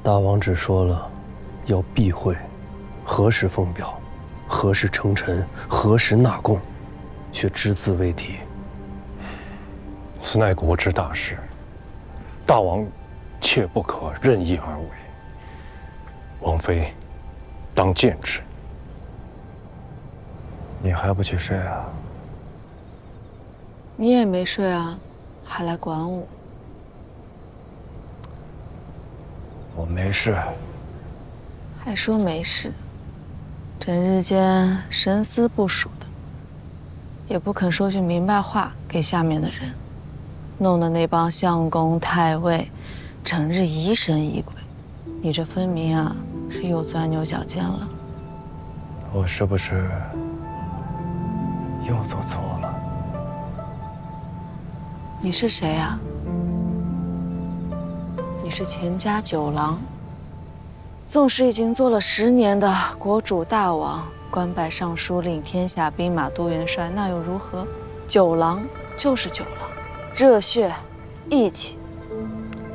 大王只说了要避讳，何时封表，何时称臣，何时纳贡，却只字未提。此乃国之大事，大王切不可任意而为。王妃当见之。你还不去睡啊？你也没睡啊，还来管我？我没事。还说没事，整日间神思不属的，也不肯说句明白话给下面的人，弄得那帮相公太尉整日疑神疑鬼。你这分明啊是又钻牛角尖了。我是不是又做错了？你是谁啊？你是钱家九郎。纵使已经做了10年的国主大王，官拜尚书令、天下兵马都元帅，那又如何？九郎就是九郎，热血、义气、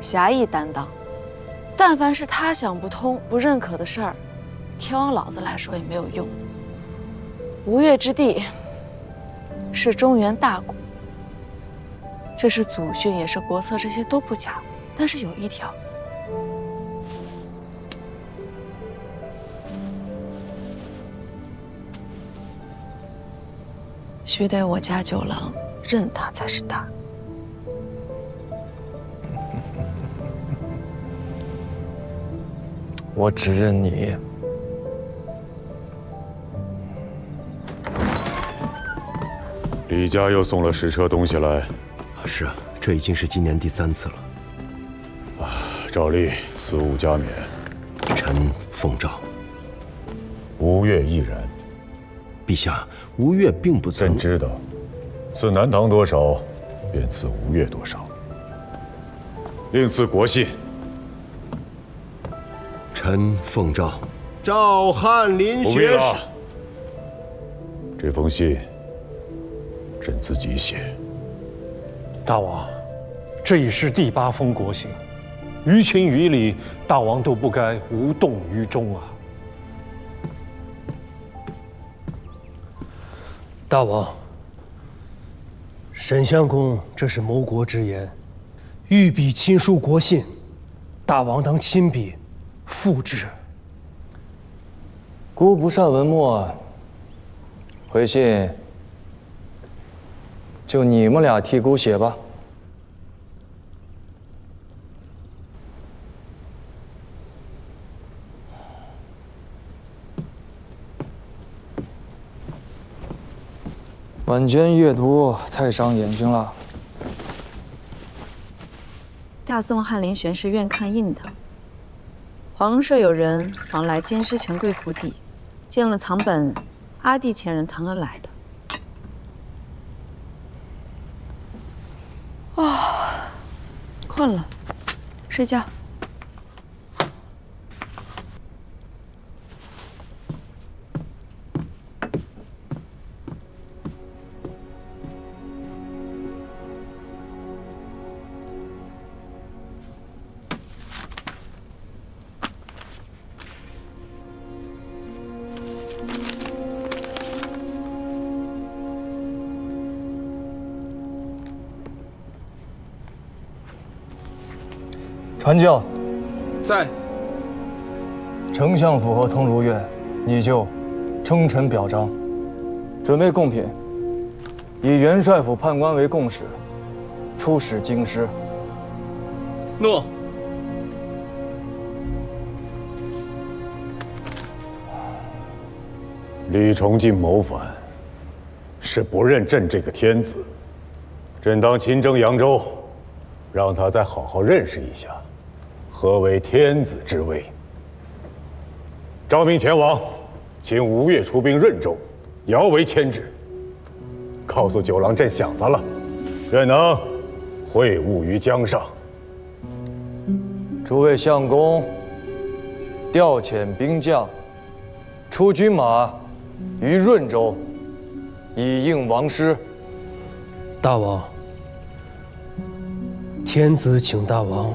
侠义担当。但凡是他想不通、不认可的事儿，天王老子来说也没有用。吴越之地是中原大国，这是祖训，也是国策，这些都不假。但是有一条，须得我家九郎认他才是大。我只认你。李家又送了10车东西来。是啊，这已经是今年第3次了。照例此物加冕。臣奉诏。吴越亦然。陛下，吴越并不曾。朕知道，赐南唐多少，便赐吴越多少。另赐国信。臣奉诏。赵翰林不必学士。了。这封信，朕自己写。大王，这已是第8封国信，于情于理，大王都不该无动于衷啊！大王，沈相公这是谋国之言，御笔亲书国信，大王当亲笔复之。孤不善文墨，回信就你们俩替孤写吧。晚间阅读太伤眼睛了。大宋翰林玄是院看印的。皇舍有人往来监视权贵府邸，见了藏本，阿弟前人腾而来的。困了，睡觉。传教，在。丞相府和通儒院，你就称臣表彰，准备贡品，以元帅府判官为贡使，出使京师。诺。李崇进谋反，是不认朕这个天子。朕当亲征扬州，让他再好好认识一下，何为天子之威。诏命前往，请吴越出兵润州，遥为牵制。告诉九郎，朕想他了，愿能会晤于江上。诸位相公，调遣兵将，出军马于润州，以应王师。大王，天子请大王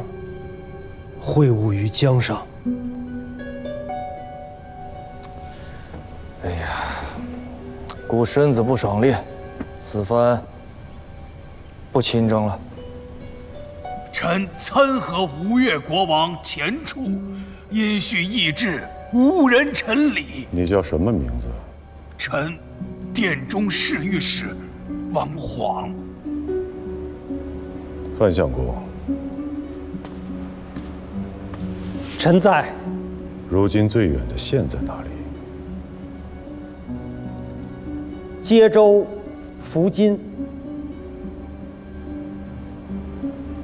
会晤于江上。哎呀，孤身子不爽烈，此番不亲征了。臣参合吴越国王前出，因需议制，无人陈礼。你叫什么名字？臣殿中侍御史王晃。范相公，臣在。如今最远的县在哪里？接州、福津。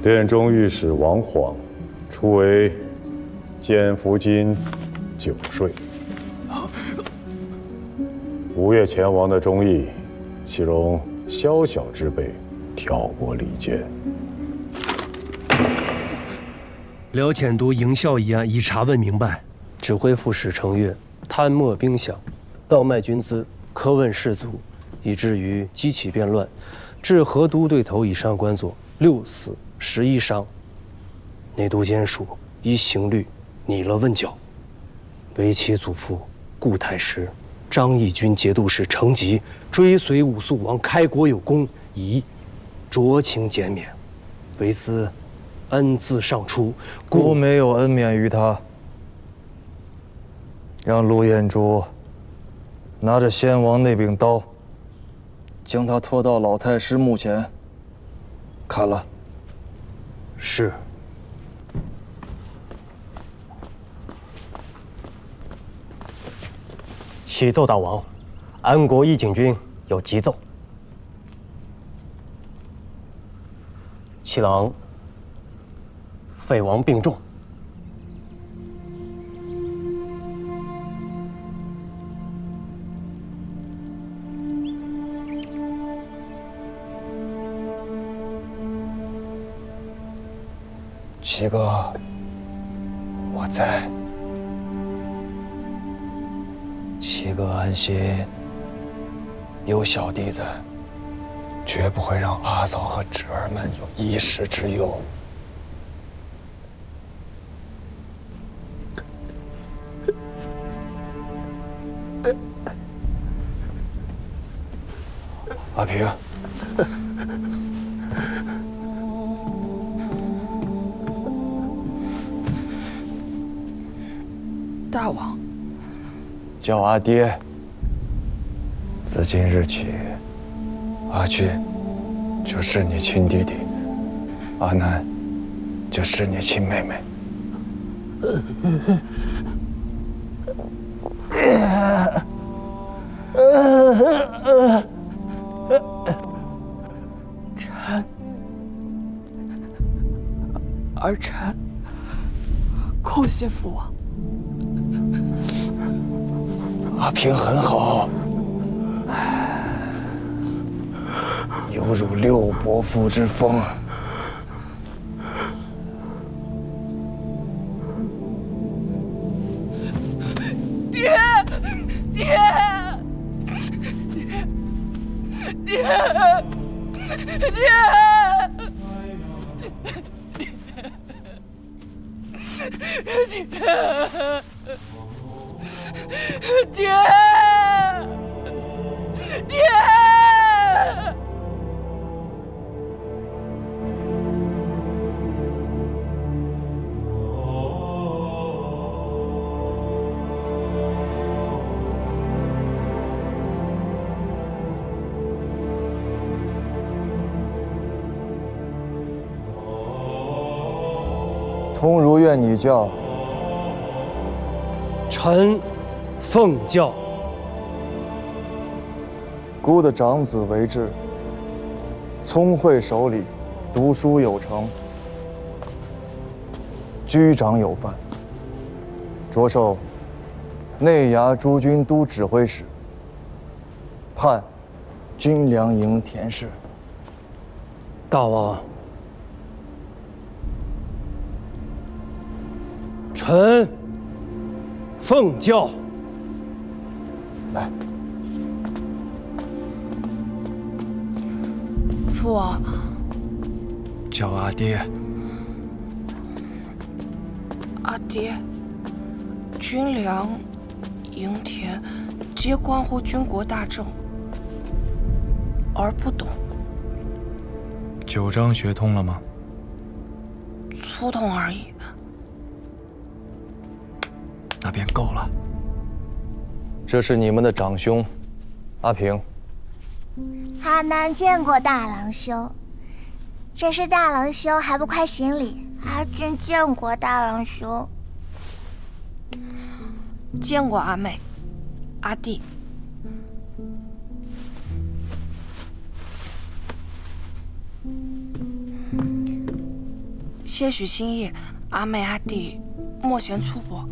殿中御史王晃，初为监福津9税。吴越前王的忠义，岂容宵小之辈挑拨离间？辽遣都营校一案已查问明白，指挥副使程越贪没兵饷，盗卖军资，苛问士卒，以至于激起变乱，致河都对头以上官佐6死11伤。内都监署依刑律拟了问剿，为其祖父顾太师、张义军节度使程吉追随武肃王开国有功，宜酌情减免，为兹恩自上出，孤没有恩免于他。让陆彦珠拿着先王那柄刀，将他拖到老太师墓前砍了。是。启奏大王，安国义警军有急奏，七郎废王病重。七哥，我在。七哥安心，有小弟在，绝不会让阿嫂和侄儿们有一时之忧。阿平，大王，叫阿爹。自今日起，阿俊就是你亲弟弟，阿南就是你亲妹妹。臣，儿臣叩谢父王。阿平很好，有辱六伯父之风。爹，爹，爹，爹，爹，爹！通如愿你教。臣奉教。孤的长子为质，聪慧守礼，读书有成，居长有范，着授内衙诸军都指挥使，判军粮营田氏。大王，臣奉教。来，父王，叫阿爹。阿爹，军粮、营田，皆关乎军国大政，儿不懂。9章学通了吗？粗通而已。那便够了。这是你们的长兄，阿平。阿南见过大郎兄，这是大郎兄，还不快行礼？阿俊见过大郎兄。见过阿妹、阿弟。些许心意，阿妹阿弟莫嫌粗薄。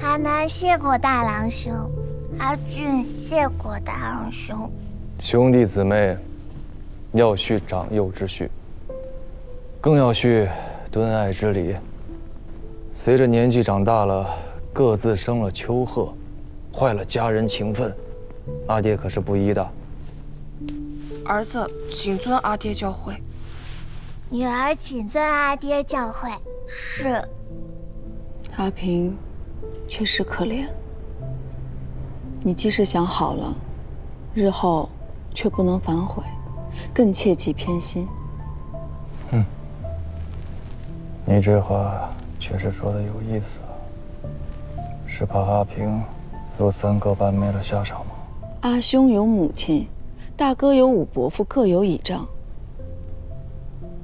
阿南谢过大郎兄，阿俊谢过大郎兄。兄弟姊妹，要续长幼之序，更要续敦爱之礼。随着年纪长大了，各自生了丘壑，坏了家人情分。阿爹可是不依的。儿子谨遵阿爹教诲。女儿谨遵阿爹教诲。是。阿平，确实可怜。你既是想好了，日后却不能反悔，更切忌偏心。你这话确实说的有意思，是怕阿平有3个半没了下场吗？阿兄有母亲，大哥有5伯父，各有倚仗。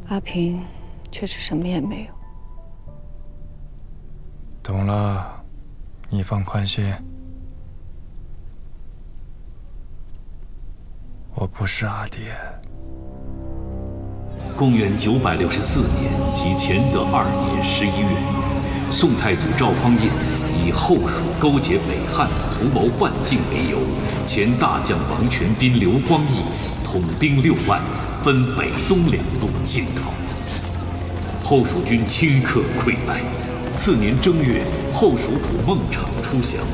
阿平却是什么也没有。懂了，你放宽心。我不是阿爹。公元964年即乾德2年11月，宋太祖赵匡胤以后蜀勾结北汉、图谋换境为由，前大将王全斌、刘光义统兵6万，分北东2路进讨。后蜀军顷刻溃败。次年正月，后蜀主孟昶出降，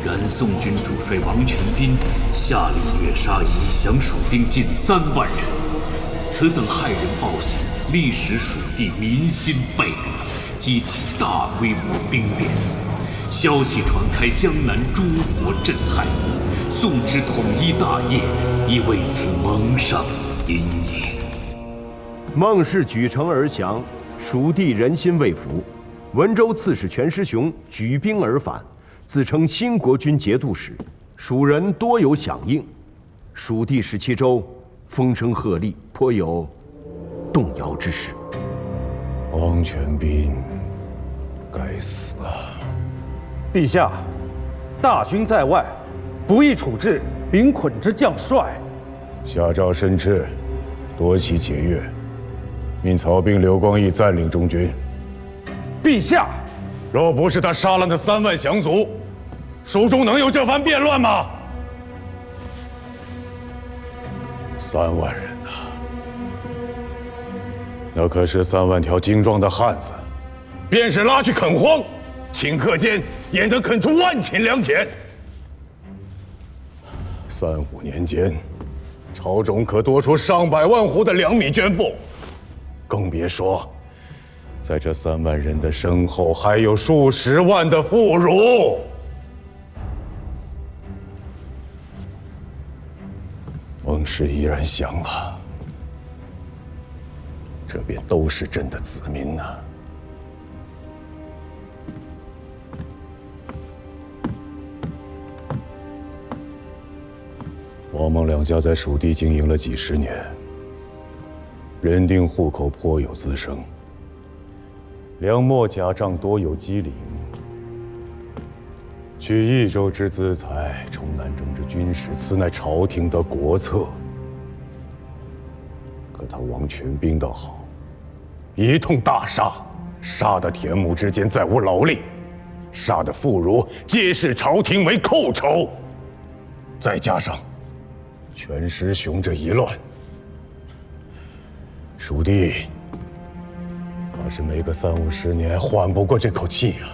然宋军主帅王全斌下令掠杀以降蜀兵近3万人。此等骇人暴行，历使蜀地民心背离，激起大规模兵变。消息传开，江南诸国震撼。宋之统一大业亦为此蒙上阴影。孟氏举城而降，蜀地人心未服。文州刺史全师雄举兵而返，自称新国军节度使，蜀人多有响应。蜀地17州风声鹤唳，颇有动摇之势。王全斌，该死啊！陛下，大军在外，不宜处置兵捆之将帅。下诏申斥，夺其节钺，命曹兵刘光义暂领中军。陛下，若不是他杀了那3万降卒，蜀中能有这番变乱吗？3万人啊，那可是3万条精壮的汉子，便是拉去垦荒，顷刻间也能垦出万顷良田。3、5年间，朝中可多出上百万户的粮米捐赋，更别说，在这3万人的身后，还有数十万的妇孺。孟氏依然降了，这便都是朕的子民呐。王孟两家在蜀地经营了几十年，人丁户口颇有滋生，粮秣甲仗多有机灵。取益州之资财，充南征之军事，此乃朝廷的国策。可他王全斌倒好，一通大杀，杀得田亩之间再无劳力，杀的妇孺皆视朝廷为寇仇。再加上全师雄这一乱，蜀地怕是没个3、50年缓不过这口气呀。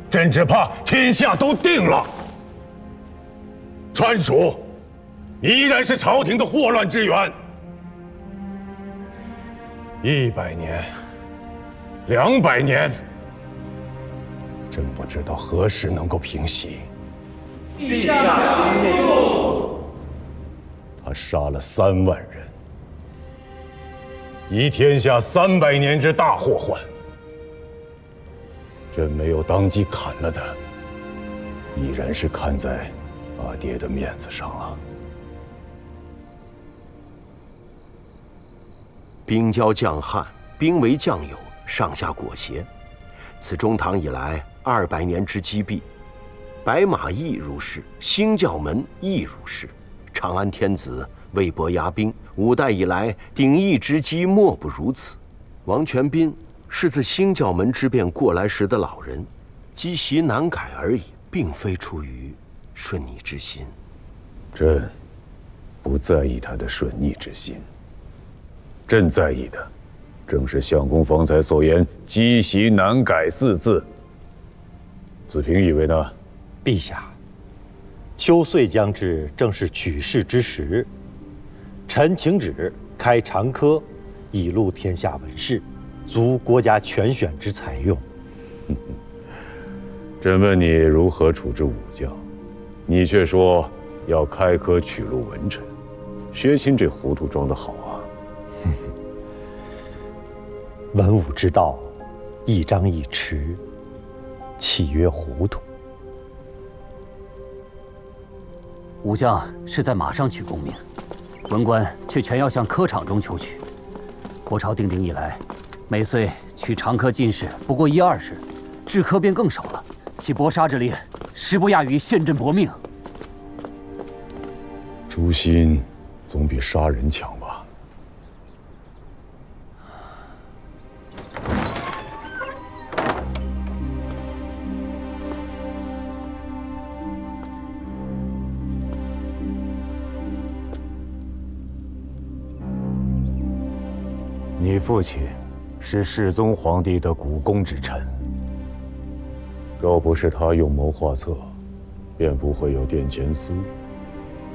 朕只怕天下都定了，川蜀依然是朝廷的祸乱之源。100年、200年，真不知道何时能够平息。陛下息怒。他杀了3万人，以天下300年之大祸患。朕没有当即砍了他，依然是看在阿爹的面子上了。兵交将汉，兵为将友，上下裹挟。此中唐以来200年之积弊，白马亦如是，兴教门亦如是。长安天子魏博压兵，5代以来鼎益之机莫不如此。王全斌是自兴教门之变过来时的老人，积习难改而已，并非出于顺逆之心。朕不在意他的顺逆之心，朕在意的正是相公方才所言“积习难改”4字。子平以为呢？陛下，秋岁将至，正是取士之时。臣请旨开长科，以录天下文士，足国家全选之采用。朕问你如何处置武将，你却说要开科取录文臣，薛钦这糊涂装得好啊！文武之道，一张一弛，岂曰糊涂？武将是在马上取功名，文官却全要向科场中求取。国朝定鼎以来，每岁取长科进士不过10-20，制科便更少了。其搏杀之力，实不亚于陷阵搏命。诛心总比杀人强吧？你父亲是世宗皇帝的股肱之臣，若不是他用谋划策，便不会有殿前司，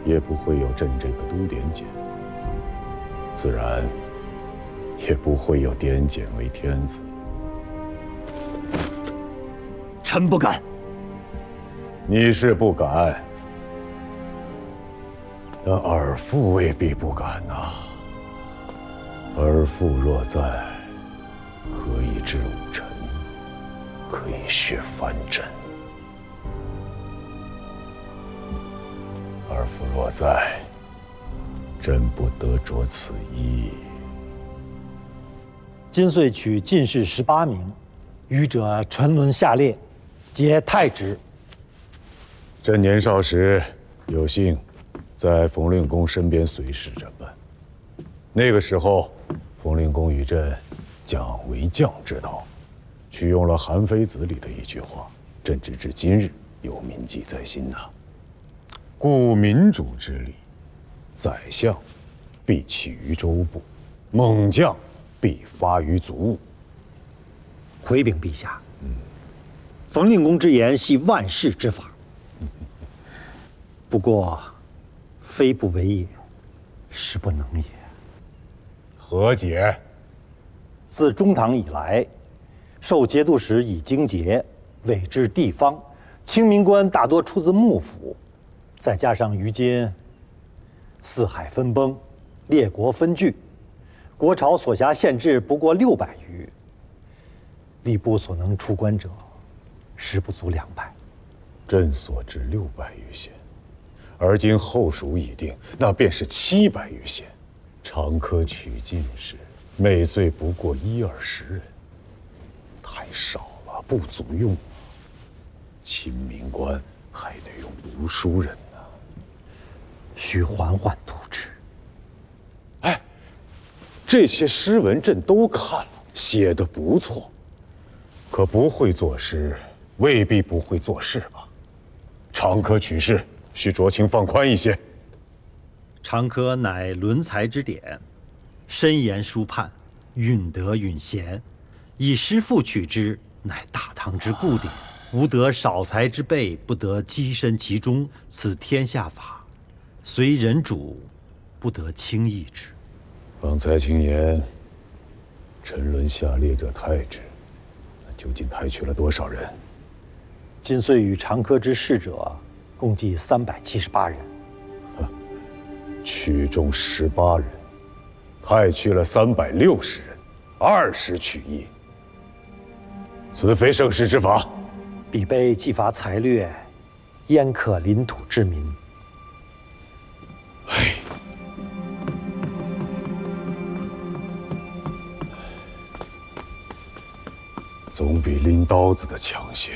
也不会有朕这个都点检，自然也不会有点检为天子。臣不敢。你是不敢，但尔父未必不敢呐。尔父若在，可以治武臣，可以削藩镇。尔父若在，朕不得着此意。今岁取进士18名，余者沉沦下列，皆太职。朕年少时有幸在冯令公身边随侍着办，那个时候，冯令公与朕讲为将之道，取用了《韩非子》里的一句话，朕直至今日有铭记在心呐。故民主之理，宰相必起于州部，猛将必发于卒务。回禀陛下，冯令公之言系万世之法，不过非不为也，实不能也。何解？自中唐以来，受节度使以经节，委治地方，清民官大多出自幕府，再加上于今四海分崩，列国分据，国朝所辖县治不过600余，吏部所能出官者，实不足200。朕所知600余县，而今后蜀已定，那便是700余县。长科取进士，每岁不过10-20人，太少了，不足用。清民官还得用读书人呢，需缓缓图之。哎，这些诗文朕都看了，写得不错，可不会作诗，未必不会做事吧？长科取士，需酌情放宽一些。长科乃伦才之典，深言书判，允德允贤，以诗赋取之，乃大唐之固典。吾得少才之辈，不得跻身其中，此天下法，虽人主，不得轻易之。方才卿言，沉沦下列者太之，究竟太去了多少人？今岁与长科之逝者，共计378人。取中18人，太去了360人，20取1。此非盛世之法。彼辈既伐财掠，焉可领土之民？总比拎刀子的强些。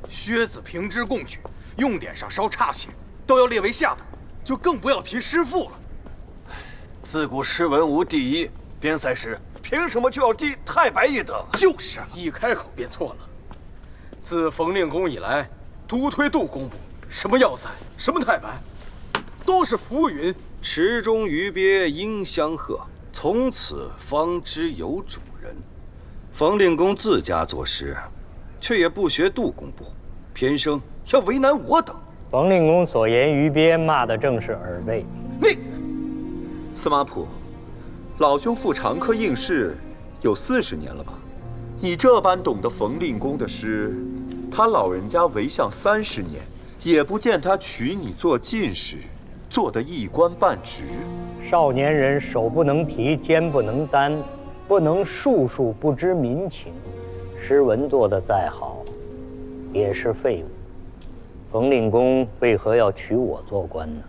薛子平之贡举，用典上稍差些，都要列为下等，就更不要提师父了。自古诗文无第一，边塞时凭什么就要低太白一等？就是啊，一开口便错了。自冯令公以来，独推杜工部，什么要塞，什么太白，都是浮云。池中鱼鳖应相和，从此方知有主人。冯令公自家作诗，却也不学杜工部，偏生要为难我等。冯令公所言鱼鳖，骂的正是耳背。司马普，老兄赴长科应试有40年了吧？你这般懂得冯令公的诗，他老人家为相30年，也不见他取你做进士，做得一官半职。少年人手不能提，肩不能担，不能术数不知民情，诗文做得再好，也是废物。冯令公为何要取我做官呢？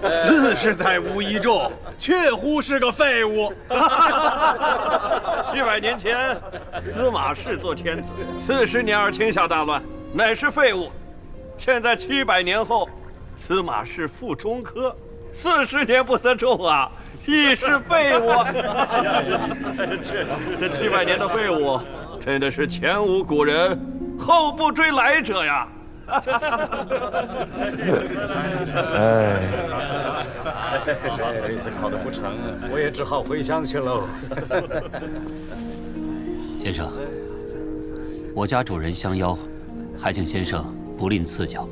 四是在无一众，确乎是个废物。700年前，司马氏做天子，40年而天下大乱，乃是废物。现在700年后，司马氏赴中科，40年不得中啊，亦是废物。这700年的废物，真的是前无古人，后不追来者呀！这次考得不成，我也只好回乡去喽。先生，我家主人相邀，还请先生不吝赐教。